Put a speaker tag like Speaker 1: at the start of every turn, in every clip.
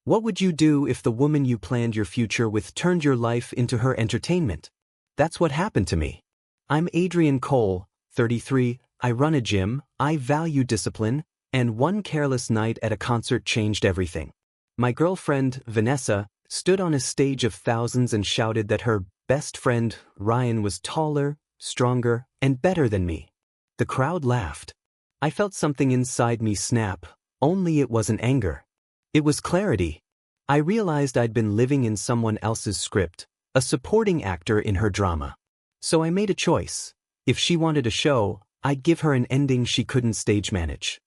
Speaker 1: What would you do if the woman you planned your future with turned your life into her entertainment? That's what happened to me. I'm Adrian Cole, 33, I run a gym, I value discipline, and one careless night at a concert changed everything. My girlfriend, Vanessa, stood on a stage of thousands and shouted that her best friend, Ryan, was taller, stronger, and better than me. The crowd laughed. I felt something inside me snap, only it wasn't anger. It was clarity. I realized I'd been living in someone else's script, a supporting actor in her drama. So I made a choice. If she wanted a show, I'd give her an ending she couldn't stage manage.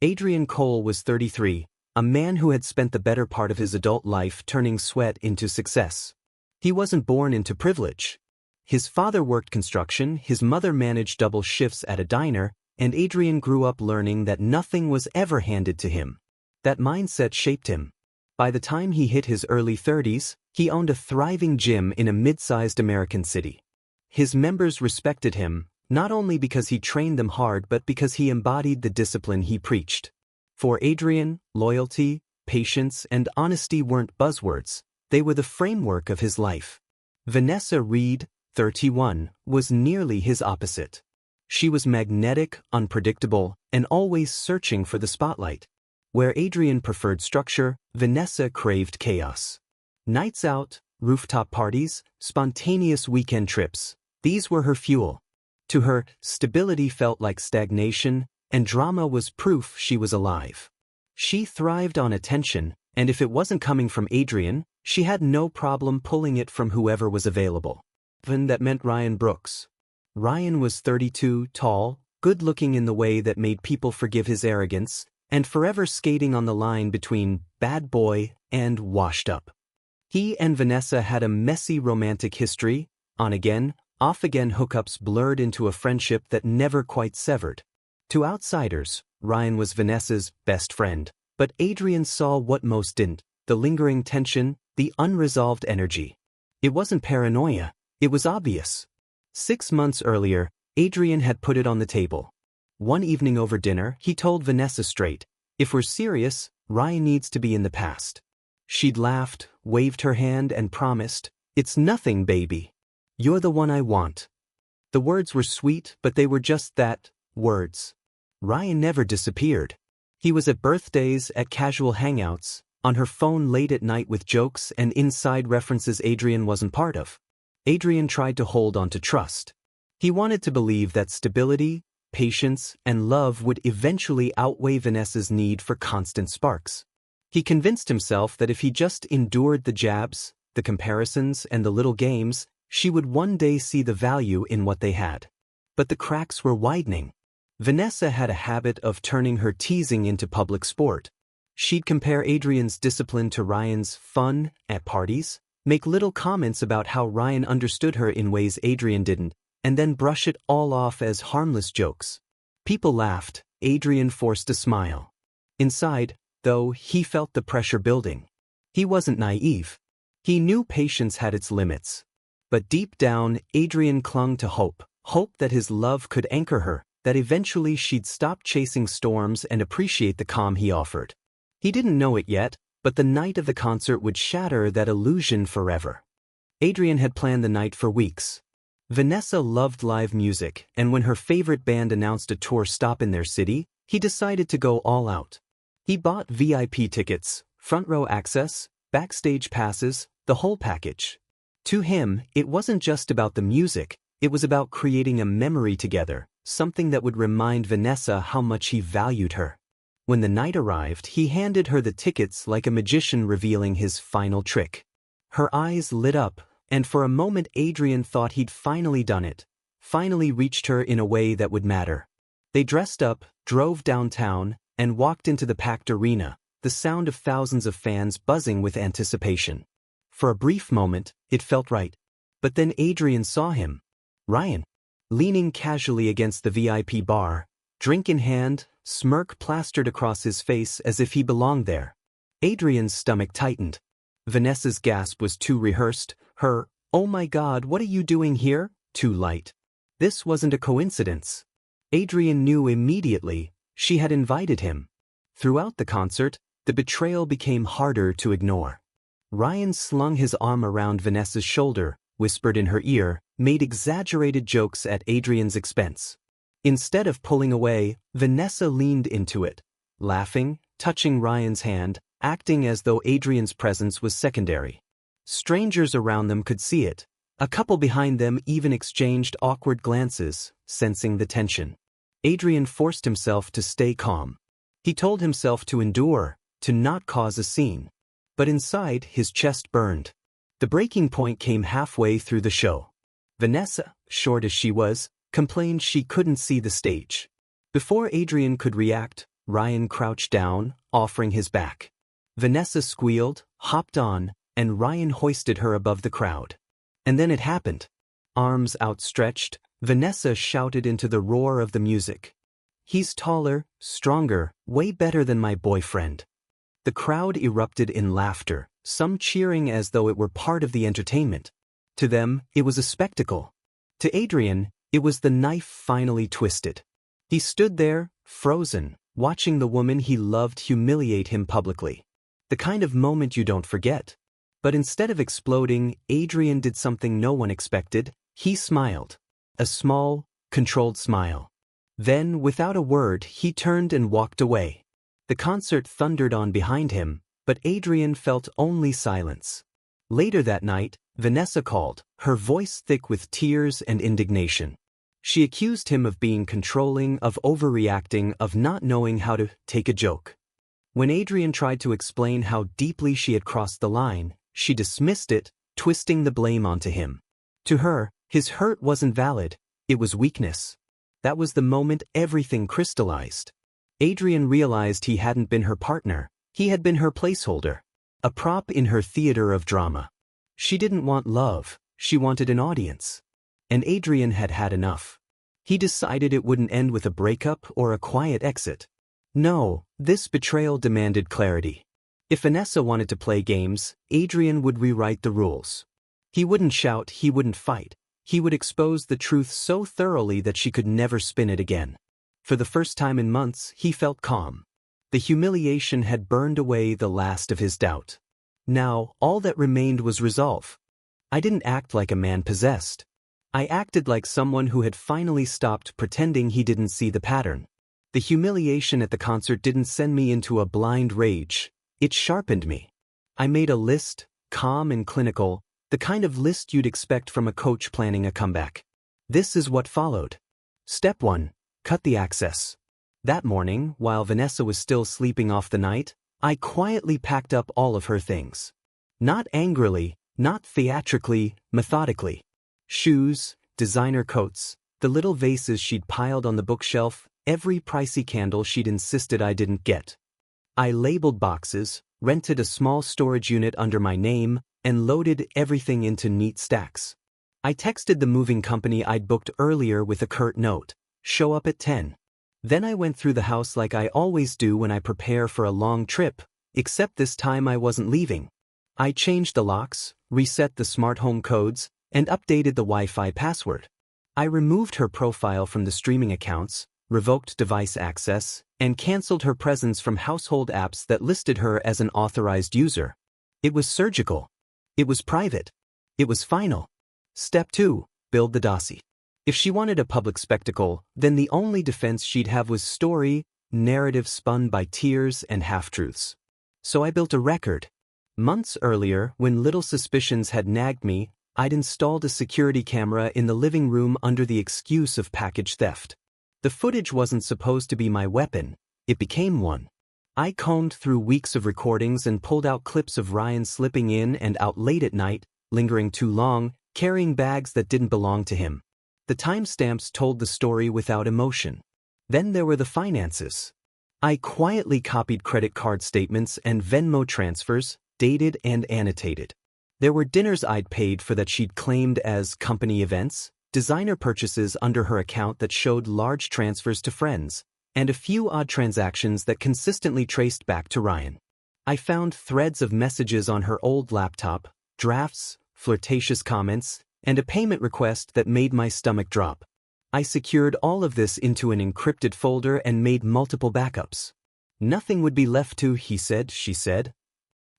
Speaker 1: Adrian Cole was 33, a man who had spent the better part of his adult life turning sweat into success. He wasn't born into privilege. His father worked construction, his mother managed double shifts at a diner, and Adrian grew up learning that nothing was ever handed to him. That mindset shaped him. By the time he hit his early 30s, he owned a thriving gym in a mid-sized American city. His members respected him, not only because he trained them hard but because he embodied the discipline he preached. For Adrian, loyalty, patience, and honesty weren't buzzwords, they were the framework of his life. Vanessa Reed, 31, was nearly his opposite. She was magnetic, unpredictable, and always searching for the spotlight. Where Adrian preferred structure, Vanessa craved chaos. Nights out, rooftop parties, spontaneous weekend trips, these were her fuel. To her, stability felt like stagnation, and drama was proof she was alive. She thrived on attention, and if it wasn't coming from Adrian, she had no problem pulling it from whoever was available. Even that meant Ryan Brooks. Ryan was 32, tall, good-looking in the way that made people forgive his arrogance, and forever skating on the line between bad boy and washed up. He and Vanessa had a messy romantic history, on-again, off-again hookups blurred into a friendship that never quite severed. To outsiders, Ryan was Vanessa's best friend, but Adrian saw what most didn't, the lingering tension, the unresolved energy. It wasn't paranoia, it was obvious. 6 months earlier, Adrian had put it on the table. One evening over dinner, he told Vanessa straight, "If we're serious, Ryan needs to be in the past." She'd laughed, waved her hand, and promised, "It's nothing, baby. You're the one I want." The words were sweet, but they were just that, words. Ryan never disappeared. He was at birthdays, at casual hangouts, on her phone late at night with jokes and inside references Adrian wasn't part of. Adrian tried to hold on to trust. He wanted to believe that stability, patience, and love would eventually outweigh Vanessa's need for constant sparks. He convinced himself that if he just endured the jabs, the comparisons, and the little games, she would one day see the value in what they had. But the cracks were widening. Vanessa had a habit of turning her teasing into public sport. She'd compare Adrian's discipline to Ryan's fun at parties, make little comments about how Ryan understood her in ways Adrian didn't, and then brush it all off as harmless jokes. People laughed, Adrian forced a smile. Inside, though, he felt the pressure building. He wasn't naive. He knew patience had its limits. But deep down, Adrian clung to hope that his love could anchor her, that eventually she'd stop chasing storms and appreciate the calm he offered. He didn't know it yet, but the night of the concert would shatter that illusion forever. Adrian had planned the night for weeks. Vanessa loved live music, and when her favorite band announced a tour stop in their city, he decided to go all out. He bought VIP tickets, front row access, backstage passes, the whole package. To him, it wasn't just about the music, it was about creating a memory together, something that would remind Vanessa how much he valued her. When the night arrived, he handed her the tickets like a magician revealing his final trick. Her eyes lit up, and for a moment Adrian thought he'd finally done it, finally reached her in a way that would matter. They dressed up, drove downtown, and walked into the packed arena, the sound of thousands of fans buzzing with anticipation. For a brief moment, it felt right. But then Adrian saw him. Ryan. Leaning casually against the VIP bar, drink in hand, smirk plastered across his face as if he belonged there. Adrian's stomach tightened. Vanessa's gasp was too rehearsed, her, "Oh my God, what are you doing here?" too light. This wasn't a coincidence. Adrian knew immediately, she had invited him. Throughout the concert, The betrayal became harder to ignore. Ryan slung his arm around Vanessa's shoulder, whispered in her ear, made exaggerated jokes at Adrian's expense. Instead of pulling away, Vanessa leaned into it, laughing, touching Ryan's hand, acting as though Adrian's presence was secondary. Strangers around them could see it. A couple behind them even exchanged awkward glances, sensing the tension. Adrian forced himself to stay calm. He told himself to endure, to not cause a scene. But inside, his chest burned. The breaking point came halfway through the show. Vanessa, short as she was, complained she couldn't see the stage. Before Adrian could react, Ryan crouched down, offering his back. Vanessa squealed, hopped on, and Ryan hoisted her above the crowd. And then it happened. Arms outstretched, Vanessa shouted into the roar of the music. "He's taller, stronger, way better than my boyfriend." The crowd erupted in laughter, some cheering as though it were part of the entertainment. To them, it was a spectacle. To Adrian, it was the knife finally twisted. He stood there, frozen, watching the woman he loved humiliate him publicly. The kind of moment you don't forget. But instead of exploding, Adrian did something no one expected. He smiled. A small, controlled smile. Then, without a word, he turned and walked away. The concert thundered on behind him, but Adrian felt only silence. Later that night, Vanessa called, her voice thick with tears and indignation. She accused him of being controlling, of overreacting, of not knowing how to take a joke. When Adrian tried to explain how deeply she had crossed the line, she dismissed it, twisting the blame onto him. To her, his hurt wasn't valid, it was weakness. That was the moment everything crystallized. Adrian realized he hadn't been her partner, he had been her placeholder. A prop in her theater of drama. She didn't want love, she wanted an audience. And Adrian had had enough. He decided it wouldn't end with a breakup or a quiet exit. No, this betrayal demanded clarity. If Vanessa wanted to play games, Adrian would rewrite the rules. He wouldn't shout, he wouldn't fight. He would expose the truth so thoroughly that she could never spin it again. For the first time in months, he felt calm. The humiliation had burned away the last of his doubt. Now, all that remained was resolve. I didn't act like a man possessed. I acted like someone who had finally stopped pretending he didn't see the pattern. The humiliation at the concert didn't send me into a blind rage. It sharpened me. I made a list, calm and clinical, the kind of list you'd expect from a coach planning a comeback. This is what followed. Step 1. Cut the access. That morning, while Vanessa was still sleeping off the night, I quietly packed up all of her things. Not angrily, not theatrically, methodically. Shoes, designer coats, the little vases she'd piled on the bookshelf, every pricey candle she'd insisted I didn't get. I labeled boxes, rented a small storage unit under my name, and loaded everything into neat stacks. I texted the moving company I'd booked earlier with a curt note, "Show up at 10. Then I went through the house like I always do when I prepare for a long trip, except this time I wasn't leaving. I changed the locks, reset the smart home codes, and updated the Wi-Fi password. I removed her profile from the streaming accounts, revoked device access, and canceled her presence from household apps that listed her as an authorized user. It was surgical. It was private. It was final. Step 2. Build the dossier. If she wanted a public spectacle, then the only defense she'd have was story, narrative spun by tears and half-truths. So I built a record. Months earlier, when little suspicions had nagged me, I'd installed a security camera in the living room under the excuse of package theft. The footage wasn't supposed to be my weapon, it became one. I combed through weeks of recordings and pulled out clips of Ryan slipping in and out late at night, lingering too long, carrying bags that didn't belong to him. The timestamps told the story without emotion. Then there were the finances. I quietly copied credit card statements and Venmo transfers, dated and annotated. There were dinners I'd paid for that she'd claimed as company events, designer purchases under her account that showed large transfers to friends, and a few odd transactions that consistently traced back to Ryan. I found threads of messages on her old laptop, drafts, flirtatious comments, and a payment request that made my stomach drop. I secured all of this into an encrypted folder and made multiple backups. Nothing would be left to, he said, she said.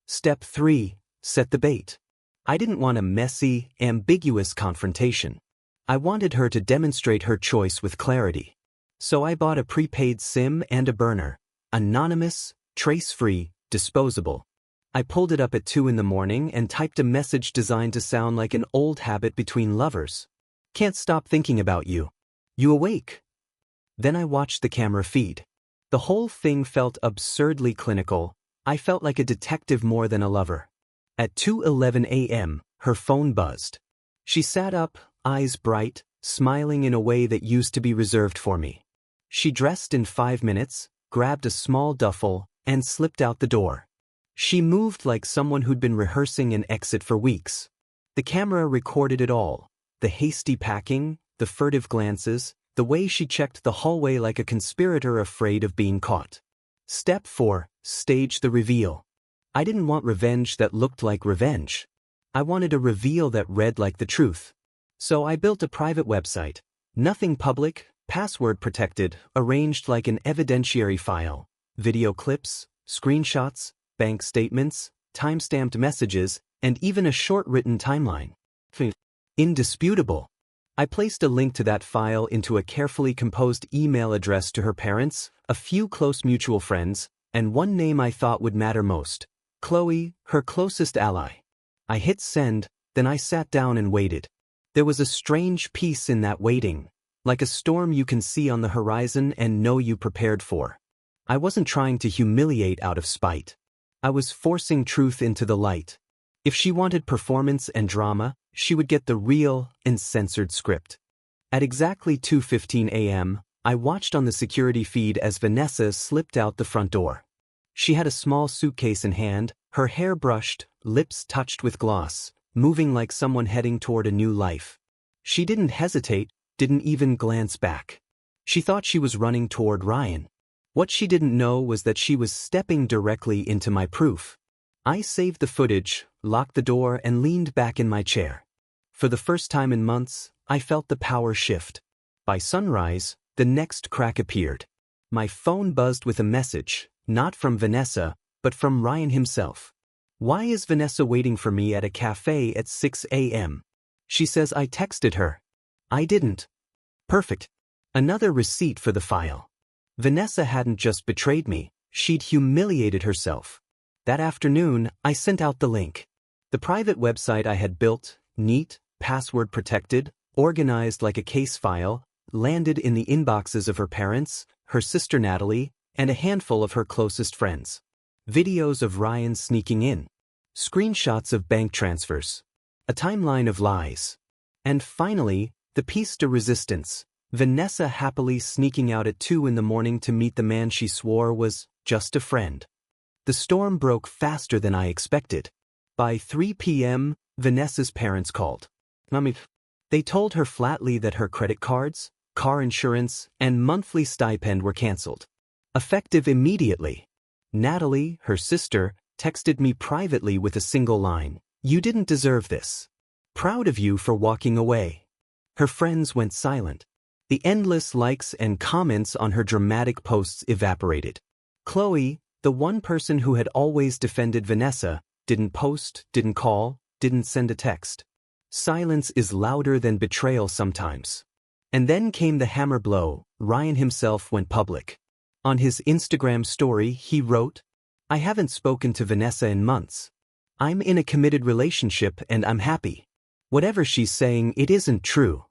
Speaker 1: Step 3. Set the bait. I didn't want a messy, ambiguous confrontation. I wanted her to demonstrate her choice with clarity. So I bought a prepaid SIM and a burner. Anonymous, trace-free, disposable. I pulled it up at 2 in the morning and typed a message designed to sound like an old habit between lovers. Can't stop thinking about you. You awake? Then I watched the camera feed. The whole thing felt absurdly clinical. I felt like a detective more than a lover. At 2:11 a.m., her phone buzzed. She sat up, eyes bright, smiling in a way that used to be reserved for me. She dressed in 5 minutes, grabbed a small duffel, and slipped out the door. She moved like someone who'd been rehearsing an exit for weeks. The camera recorded it all. The hasty packing, the furtive glances, the way she checked the hallway like a conspirator afraid of being caught. Step 4. Stage the reveal. I didn't want revenge that looked like revenge. I wanted a reveal that read like the truth. So I built a private website. Nothing public, password protected, arranged like an evidentiary file. Video clips, screenshots, bank statements, timestamped messages, and even a short written timeline. Indisputable. I placed a link to that file into a carefully composed email address to her parents, a few close mutual friends, and one name I thought would matter most. Chloe, her closest ally. I hit send, then I sat down and waited. There was a strange peace in that waiting, like a storm you can see on the horizon and know you prepared for. I wasn't trying to humiliate out of spite. I was forcing truth into the light. If she wanted performance and drama, she would get the real, uncensored script. At exactly 2:15 a.m., I watched on the security feed as Vanessa slipped out the front door. She had a small suitcase in hand, her hair brushed, lips touched with gloss, moving like someone heading toward a new life. She didn't hesitate, didn't even glance back. She thought she was running toward Ryan. What she didn't know was that she was stepping directly into my proof. I saved the footage, locked the door, and leaned back in my chair. For the first time in months, I felt the power shift. By sunrise, the next crack appeared. My phone buzzed with a message, not from Vanessa, but from Ryan himself. Why is Vanessa waiting for me at a cafe at 6 a.m.? She says I texted her. I didn't. Perfect. Another receipt for the file. Vanessa hadn't just betrayed me, she'd humiliated herself. That afternoon, I sent out the link. The private website I had built, neat, password protected, organized like a case file, landed in the inboxes of her parents, her sister Natalie, and a handful of her closest friends. Videos of Ryan sneaking in. Screenshots of bank transfers. A timeline of lies. And finally, the piece de resistance. Vanessa happily sneaking out at 2 in the morning to meet the man she swore was just a friend. The storm broke faster than I expected. By 3 p.m., Vanessa's parents called. They told her flatly that her credit cards, car insurance, and monthly stipend were canceled. Effective immediately. Natalie, her sister, texted me privately with a single line. You didn't deserve this. Proud of you for walking away. Her friends went silent. The endless likes and comments on her dramatic posts evaporated. Chloe, the one person who had always defended Vanessa, didn't post, didn't call, didn't send a text. Silence is louder than betrayal sometimes. And then came the hammer blow. Ryan himself went public. On his Instagram story, he wrote, I haven't spoken to Vanessa in months. I'm in a committed relationship and I'm happy. Whatever she's saying, it isn't true.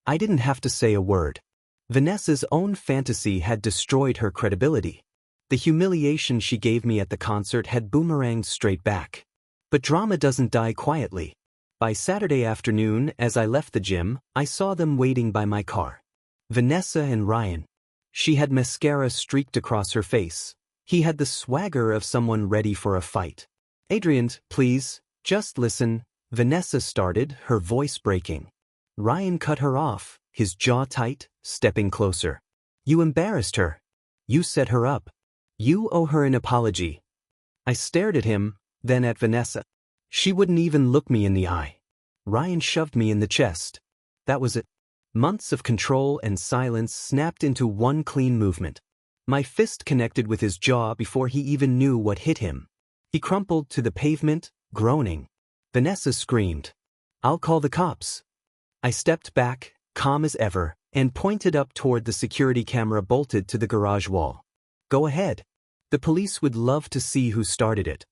Speaker 1: I didn't have to say a word. Vanessa's own fantasy had destroyed her credibility. The humiliation she gave me at the concert had boomeranged straight back. But drama doesn't die quietly. By Saturday afternoon, as I left the gym, I saw them waiting by my car. Vanessa and Ryan. She had mascara streaked across her face. He had the swagger of someone ready for a fight. Adrian, please, just listen, Vanessa started, her voice breaking. Ryan cut her off, his jaw tight, stepping closer. You embarrassed her. You set her up. You owe her an apology. I stared at him, then at Vanessa. She wouldn't even look me in the eye. Ryan shoved me in the chest. That was it. Months of control and silence snapped into one clean movement. My fist connected with his jaw before he even knew what hit him. He crumpled to the pavement, groaning. Vanessa screamed, "I'll call the cops." I stepped back, calm as ever, and pointed up toward the security camera bolted to the garage wall. "Go ahead. The police would love to see who started it."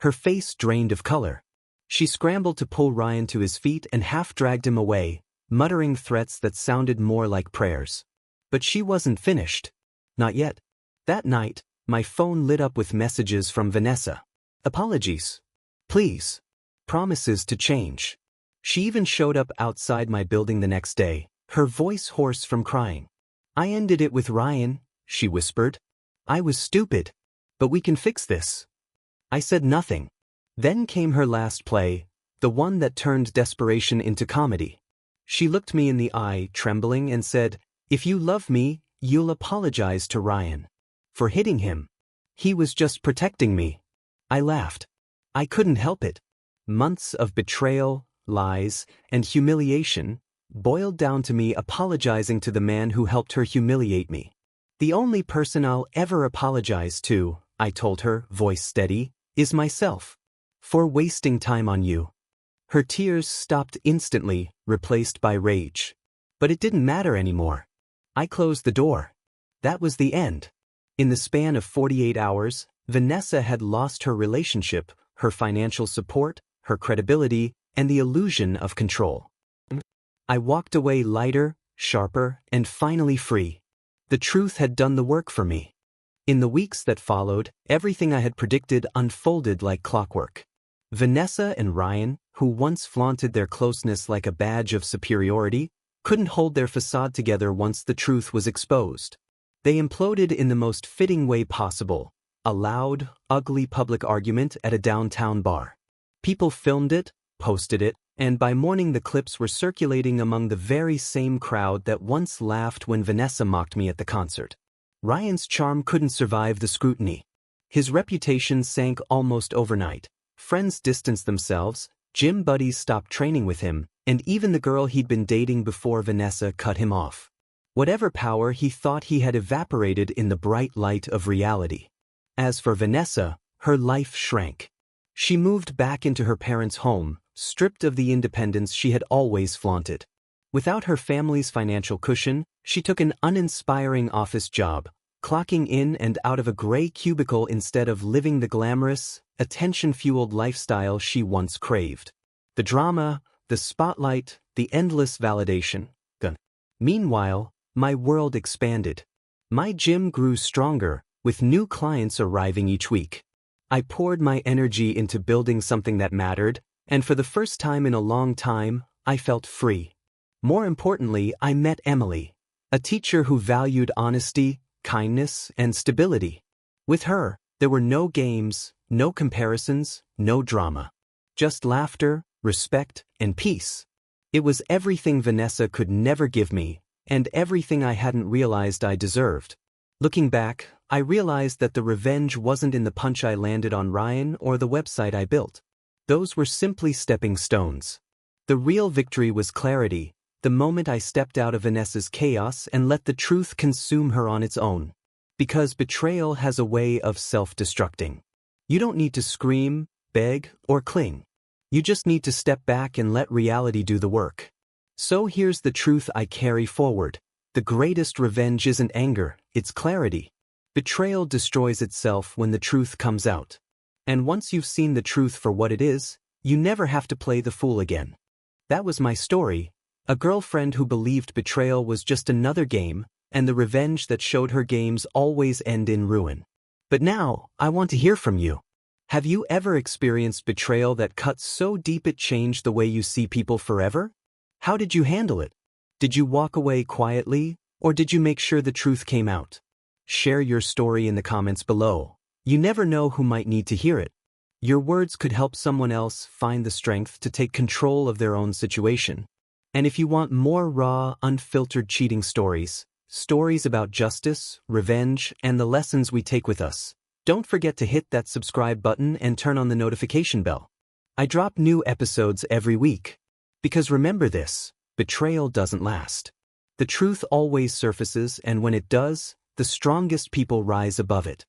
Speaker 1: Her face drained of color. She scrambled to pull Ryan to his feet and half-dragged him away, muttering threats that sounded more like prayers. But she wasn't finished. Not yet. That night, my phone lit up with messages from Vanessa. Apologies. Please. Promises to change. She even showed up outside my building the next day, her voice hoarse from crying. "I ended it with Ryan," she whispered. "I was stupid. But we can fix this." I said nothing. Then came her last play, the one that turned desperation into comedy. She looked me in the eye, trembling, and said, "If you love me, you'll apologize to Ryan. For hitting him. He was just protecting me." I laughed. I couldn't help it. Months of betrayal, lies, and humiliation boiled down to me apologizing to the man who helped her humiliate me. "The only person I'll ever apologize to," I told her, voice steady, "is myself. For wasting time on you." Her tears stopped instantly, replaced by rage. But it didn't matter anymore. I closed the door. That was the end. In the span of 48 hours, Vanessa had lost her relationship, her financial support, her credibility, and the illusion of control. I walked away lighter, sharper, and finally free. The truth had done the work for me. In the weeks that followed, everything I had predicted unfolded like clockwork. Vanessa and Ryan, who once flaunted their closeness like a badge of superiority, couldn't hold their facade together once the truth was exposed. They imploded in the most fitting way possible, a loud, ugly public argument at a downtown bar. People filmed it, posted it, and by morning the clips were circulating among the very same crowd that once laughed when Vanessa mocked me at the concert. Ryan's charm couldn't survive the scrutiny. His reputation sank almost overnight. Friends distanced themselves, gym buddies stopped training with him, and even the girl he'd been dating before Vanessa cut him off. Whatever power he thought he had evaporated in the bright light of reality. As for Vanessa, her life shrank. She moved back into her parents' home, stripped of the independence she had always flaunted. Without her family's financial cushion, she took an uninspiring office job, clocking in and out of a gray cubicle instead of living the glamorous, attention-fueled lifestyle she once craved. The drama, the spotlight, the endless validation. Meanwhile, my world expanded. My gym grew stronger, with new clients arriving each week. I poured my energy into building something that mattered, and for the first time in a long time, I felt free. More importantly, I met Emily, a teacher who valued honesty, kindness, and stability. With her, there were no games, no comparisons, no drama. Just laughter, respect, and peace. It was everything Vanessa could never give me, and everything I hadn't realized I deserved. Looking back, I realized that the revenge wasn't in the punch I landed on Ryan or the website I built. Those were simply stepping stones. The real victory was clarity, the moment I stepped out of Vanessa's chaos and let the truth consume her on its own. Because betrayal has a way of self-destructing. You don't need to scream, beg, or cling. You just need to step back and let reality do the work. So here's the truth I carry forward. The greatest revenge isn't anger, it's clarity. Betrayal destroys itself when the truth comes out. And once you've seen the truth for what it is, you never have to play the fool again. That was my story, a girlfriend who believed betrayal was just another game, and the revenge that showed her games always end in ruin. But now, I want to hear from you. Have you ever experienced betrayal that cut so deep it changed the way you see people forever? How did you handle it? Did you walk away quietly, or did you make sure the truth came out? Share your story in the comments below. You never know who might need to hear it. Your words could help someone else find the strength to take control of their own situation. And if you want more raw, unfiltered cheating stories, stories about justice, revenge, and the lessons we take with us, don't forget to hit that subscribe button and turn on the notification bell. I drop new episodes every week. Because remember this, betrayal doesn't last. The truth always surfaces, and when it does, The strongest people rise above it.